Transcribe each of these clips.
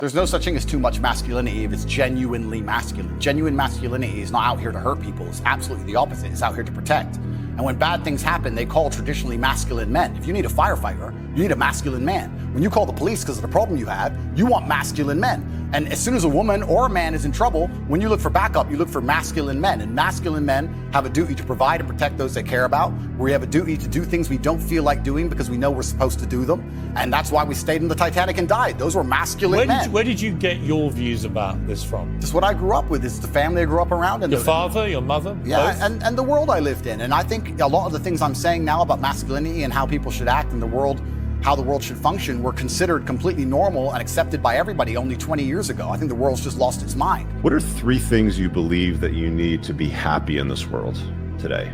There's no such thing as too much masculinity if it's genuinely masculine. Genuine masculinity is not out here to hurt people. It's absolutely the opposite. It's out here to protect. And when bad things happen, they call traditionally masculine men. If you need a firefighter, you need a masculine man. When you call the police because of the problem you have, you want masculine men. And as soon as a woman or a man is in trouble, when you look for backup, you look for masculine men. And masculine men have a duty to provide and protect those they care about. We have a duty to do things we don't feel like doing because we know we're supposed to do them. And that's why we stayed in the Titanic and died. Those were masculine men. Where did you get your views about this from? This is what I grew up with. This is the family I grew up around. And your father, your mother? Yeah, both? and the world I lived in. And I think a lot of the things I'm saying now about masculinity and how people should act in the world, how the world should function, were considered completely normal and accepted by everybody only 20 years ago. I think the world's just lost its mind. What are 3 things you believe that you need to be happy in this world today?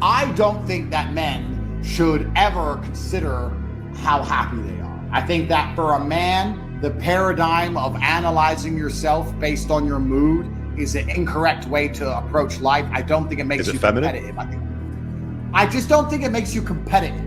I don't think that men should ever consider how happy they are. I think that for a man, the paradigm of analyzing yourself based on your mood is an incorrect way to approach life. I don't think it makes you competitive. I just don't think it makes you competitive.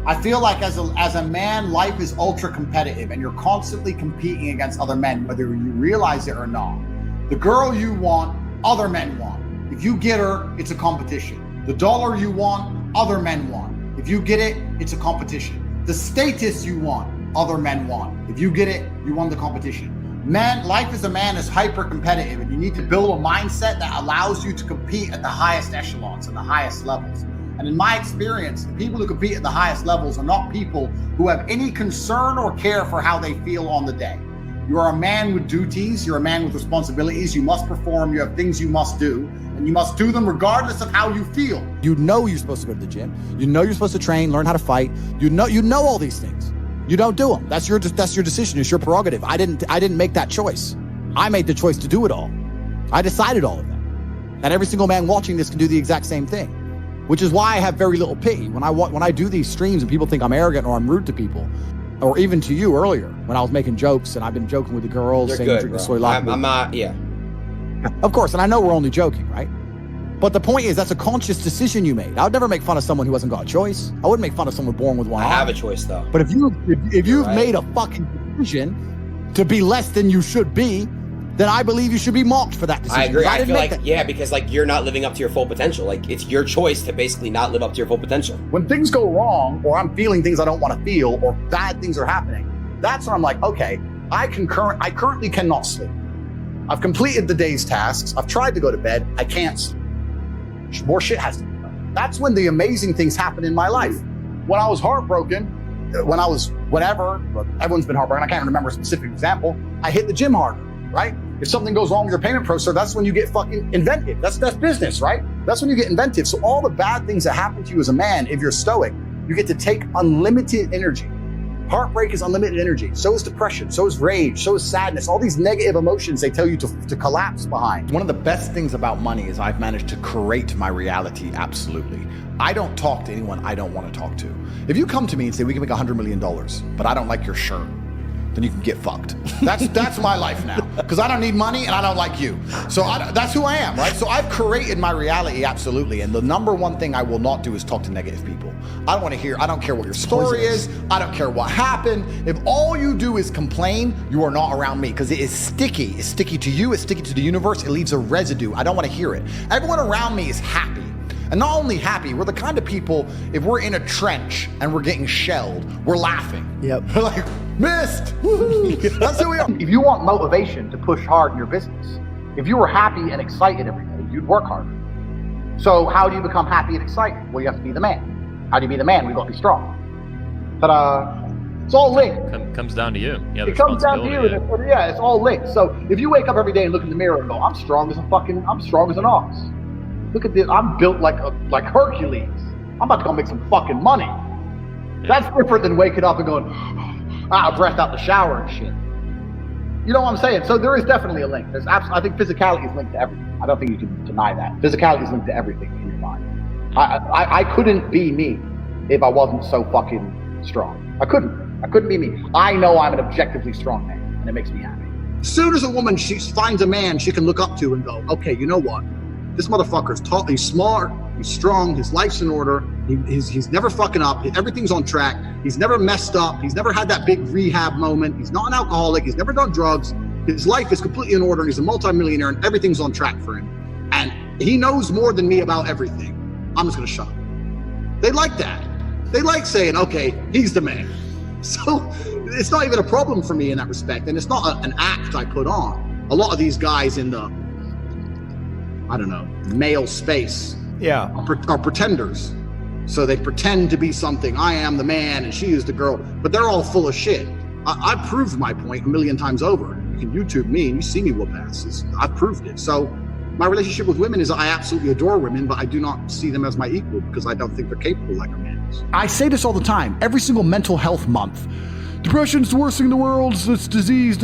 I feel like as a man, life is ultra competitive and you're constantly competing against other men, whether you realize it or not. The girl you want, other men want. If you get her, it's a competition. The dollar you want, other men want. If you get it, it's a competition. The status you want, other men want. If you get it, you won the competition. Man, life as a man is hyper competitive and you need to build a mindset that allows you to compete at the highest echelons and the highest levels. And in my experience, the people who compete at the highest levels are not people who have any concern or care for how they feel on the day. You are a man with duties, you're a man with responsibilities, you must perform, you have things you must do, and you must do them regardless of how you feel. You know you're supposed to go to the gym, you know you're supposed to train, learn how to fight, you know all these things. You don't do them. That's your decision, it's your prerogative. I didn't make that choice. I made the choice to do it all. I decided all of that. And every single man watching this can do the exact same thing. Which is why I have very little pity. When I do these streams and people think I'm arrogant or I'm rude to people, or even to you earlier, when I was making jokes and I've been joking with the girls, You're saying good, drink the bro. soy latte. I'm not, yeah. Of course, and I know we're only joking, right? But the point is, that's a conscious decision you made. I would never make fun of someone who hasn't got a choice. I wouldn't make fun of someone born with one arm. I have a choice, though. But if you've right. made a fucking decision to be less than you should be, then I believe you should be mocked for that decision. I agree. I feel like, that. yeah, because like you're not living up to your full potential. Like it's your choice to basically not live up to your full potential. When things go wrong, or I'm feeling things I don't want to feel, or bad things are happening, that's when I'm like, okay, I currently cannot sleep. I've completed the day's tasks. I've tried to go to bed. I can't sleep. More shit has to be done. That's when the amazing things happen in my life. When I was heartbroken, everyone's been heartbroken. I can't remember a specific example. I hit the gym harder. Right? If something goes wrong with your payment processor, that's when you get fucking inventive. That's business, right? That's when you get inventive. So all the bad things that happen to you as a man, if you're stoic, you get to take unlimited energy. Heartbreak is unlimited energy. So is depression. So is rage. So is sadness. All these negative emotions they tell you to collapse behind. One of the best things about money is I've managed to create my reality absolutely. I don't talk to anyone I don't want to talk to. If you come to me and say, we can make $100 million, but I don't like your shirt, then you can get fucked. That's my life now. Because I don't need money and I don't like you. So that's who I am, right? So I've created my reality, absolutely. And the number one thing I will not do is talk to negative people. I don't want to hear, I don't care what your story is. I don't care what happened. If all you do is complain, you are not around me because it is sticky. It's sticky to you, it's sticky to the universe. It leaves a residue. I don't want to hear it. Everyone around me is happy. And not only happy, we're the kind of people, if we're in a trench and we're getting shelled, we're laughing. Yep. We're like, missed! Woohoo! That's who we are. If you want motivation to push hard in your business, if you were happy and excited every day, you'd work harder. So how do you become happy and excited? Well, you have to be the man. How do you be the man? We've got to be strong. Ta-da! It's all linked. Comes down to you. Yeah, it comes down to you. Yeah. It's all linked. So if you wake up every day and look in the mirror and go, I'm strong as an ox. Look at this, I'm built like Hercules. I'm about to go make some fucking money. That's different than waking up and going, breath out the shower and shit. You know what I'm saying? So there is definitely a link. I think physicality is linked to everything. I don't think you can deny that. Physicality is linked to everything in your mind. I couldn't be me if I wasn't so fucking strong. I couldn't be me. I know I'm an objectively strong man, and it makes me happy. As soon as a woman she finds a man she can look up to and go, okay, you know what? This motherfucker's tall, he's smart, He's strong. His life's in order. He's never fucking up. Everything's on track. He's never messed up. He's never had that big rehab moment. He's not an alcoholic. He's never done drugs. His life is completely in order. He's a multimillionaire and everything's on track for him. And he knows more than me about everything. I'm just going to shut up. They like that. They like saying, okay, he's the man. So it's not even a problem for me in that respect. And it's not an act I put on. A lot of these guys in the, I don't know, male space are pretenders. So they pretend to be something. I am the man and she is the girl, but they're all full of shit. I've proved my point a million times over. You can YouTube me and you see me whoop asses. I've proved it. So my relationship with women is I absolutely adore women, but I do not see them as my equal because I don't think they're capable like a man is. I say this all the time, every single mental health month. Depression's the worst thing in the world, it's disease.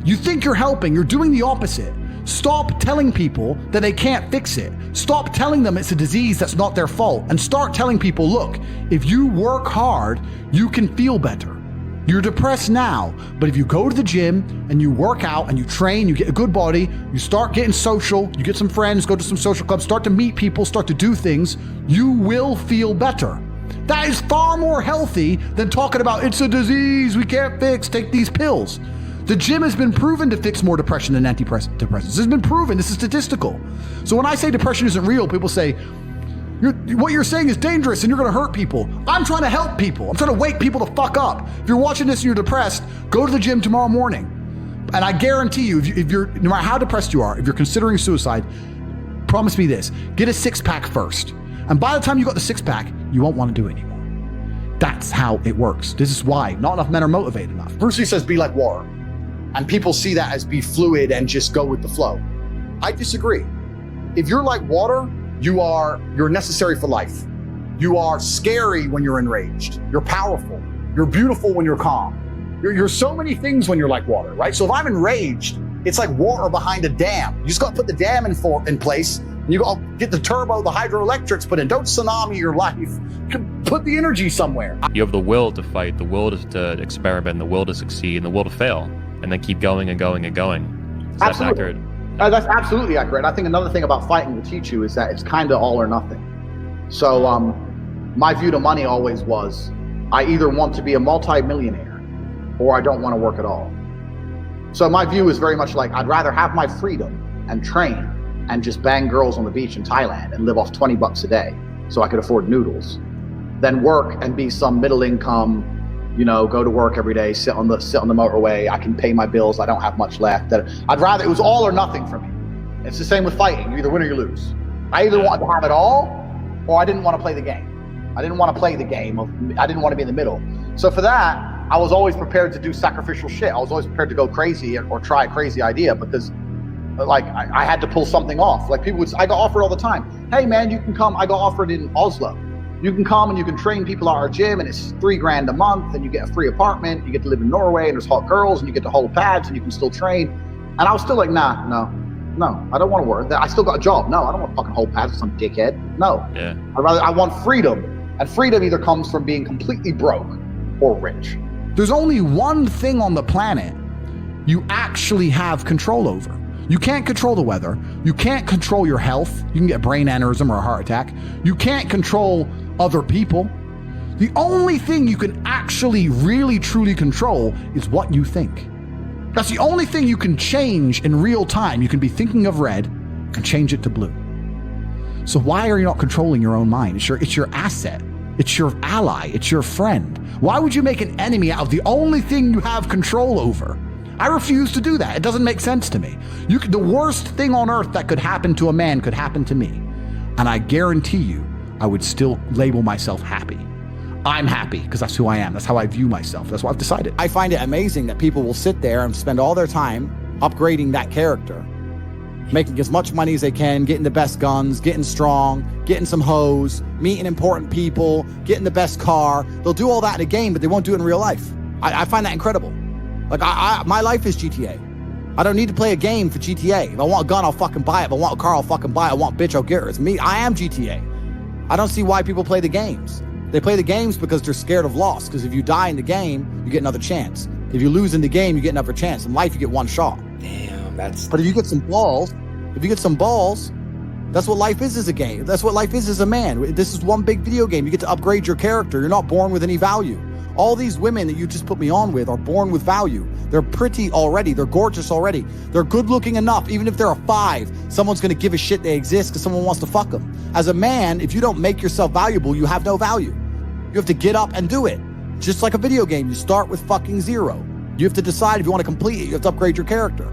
You think you're helping, you're doing the opposite. Stop telling people that they can't fix it. Stop telling them it's a disease that's not their fault. And start telling people, look, if you work hard, you can feel better. You're depressed now, but if you go to the gym and you work out and you train, you get a good body, you start getting social, you get some friends, go to some social clubs, start to meet people, start to do things, you will feel better. That is far more healthy than talking about it's a disease we can't fix, take these pills. The gym has been proven to fix more depression than antidepressants. This has been proven. This is statistical. So when I say depression isn't real, people say, what you're saying is dangerous and you're going to hurt people. I'm trying to help people. I'm trying to wake people the fuck up. If you're watching this and you're depressed, go to the gym tomorrow morning. And I guarantee you, if you're, no matter how depressed you are, if you're considering suicide, promise me this, get a 6-pack first. And by the time you got the 6-pack, you won't want to do it anymore. That's how it works. This is why not enough men are motivated enough. Bruce Lee says, be like water. And people see that as be fluid and just go with the flow. I disagree. If you're like water, you're necessary for life. You are scary when you're enraged. You're powerful. You're beautiful when you're calm. You're so many things when you're like water, right? So if I'm enraged, it's like water behind a dam. You just got to put the dam in place. And you got to get the turbo, the hydroelectrics put in. Don't tsunami your life. Put the energy somewhere. You have the will to fight, the will to experiment, the will to succeed, and the will to fail. And then keep going and going and going. Is that accurate? That's absolutely accurate. I think another thing about fighting will teach you is that it's kind of all or nothing. So my view to money always was, I either want to be a multi-millionaire or I don't want to work at all. So my view is very much like, I'd rather have my freedom and train and just bang girls on the beach in Thailand and live off $20 a day so I could afford noodles than work and be some middle income, go to work every day, sit on the motorway. I can pay my bills. I don't have much left. I'd rather, it was all or nothing for me. It's the same with fighting. You either win or you lose. I either wanted to have it all or I didn't want to play the game. I didn't want to play the game. I didn't want to be in the middle. So for that, I was always prepared to do sacrificial shit. I was always prepared to go crazy or try a crazy idea because I had to pull something off. Like I got offered all the time. Hey man, you can come. I got offered in Oslo. You can come and you can train people at our gym and it's $3,000 a month and you get a free apartment. You get to live in Norway and there's hot girls and you get to hold pads and you can still train. And I was still like, no, I don't want to work. I still got a job. No, I don't want to fucking hold pads with some dickhead. No. Yeah. I want freedom. And freedom either comes from being completely broke or rich. There's only one thing on the planet you actually have control over. You can't control the weather. You can't control your health. You can get brain aneurysm or a heart attack. You can't control other people. The only thing you can actually really truly control is what you think. That's the only thing you can change in real time. You can be thinking of red and change it to blue. So why are you not controlling your own mind? It's your asset. It's your ally. It's your friend. Why would you make an enemy out of the only thing you have control over? I refuse to do that. It doesn't make sense to me. The worst thing on earth that could happen to a man could happen to me. And I guarantee you, I would still label myself happy. I'm happy because that's who I am. That's how I view myself. That's what I've decided. I find it amazing that people will sit there and spend all their time upgrading that character, making as much money as they can, getting the best guns, getting strong, getting some hoes, meeting important people, getting the best car. They'll do all that in a game, but they won't do it in real life. I find that incredible. Like my life is GTA. I don't need to play a game for GTA. If I want a gun, I'll fucking buy it. If I want a car, I'll fucking buy it. I want a bitch, I'll get her. It's me. I am GTA. I don't see why people play the games. They play the games because they're scared of loss. Because if you die in the game, you get another chance. If you lose in the game, you get another chance. In life, you get one shot. Damn, that's... But if you get some balls, That's what life is as a game. That's what life is as a man. This is one big video game. You get to upgrade your character. You're not born with any value. All these women that you just put me on with are born with value. They're pretty already. They're gorgeous already. They're good looking enough. Even if they're a 5, someone's going to give a shit they exist because someone wants to fuck them. As a man, if you don't make yourself valuable, you have no value. You have to get up and do it. Just like a video game, you start with fucking 0. You have to decide if you want to complete it. You have to upgrade your character.